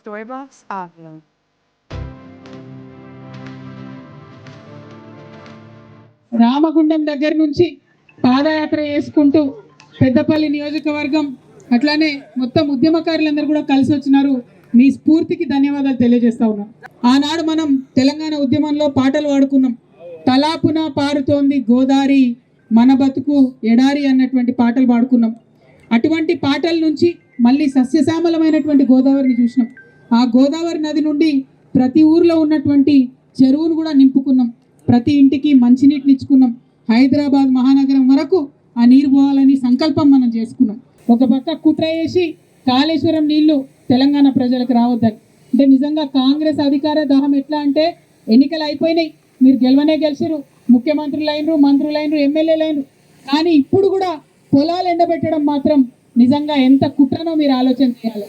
Storybox Audio. Ramagundam దగ్గర నుంచి పాదయాత్ర చేసుకుంటూ పెద్దపల్లి నియోజకవర్గం అట్లానే మొత్తం ఉద్యమకారులందరూ కూడా కలిసి వచ్చినారు. మీ స్ఫూర్తికి ధన్యవాదాలు తెలియజేస్తా ఉన్నాం. ఆనాడు మనం తెలంగాణ ఉద్యమంలో పాటలు పాడుకున్నాం. తలాపున పారుతోంది గోదారి, మన బతుకు ఎడారి అన్నటువంటి పాటలు పాడుకున్నాం. అటువంటి పాటల నుంచి మళ్ళీ సస్యశ్యామలమైనటువంటి గోదావరిని చూసినాం. ఆ గోదావరి నది నుండి ప్రతి ఊర్లో ఉన్నటువంటి చెరువును కూడా నింపుకున్నాం. ప్రతి ఇంటికి మంచినీటిని ఇచ్చుకున్నాం. హైదరాబాద్ మహానగరం వరకు ఆ నీరు పోవాలని సంకల్పం మనం చేసుకున్నాం. ఒక పక్క కుట్ర చేసి కాళేశ్వరం నీళ్లు తెలంగాణ ప్రజలకు రావద్దని. అంటే నిజంగా కాంగ్రెస్ అధికార దాహం ఎట్లా అంటే ఎన్నికలు అయిపోయినాయి, మీరు గెలిచిరు, ముఖ్యమంత్రులైనరు, మంత్రులైనరు, ఎమ్మెల్యేలైనరు, కానీ ఇప్పుడు కూడా పొలాలు ఎండబెట్టడం మాత్రం నిజంగా ఎంత కుట్రనో మీరు ఆలోచన చేయాలి.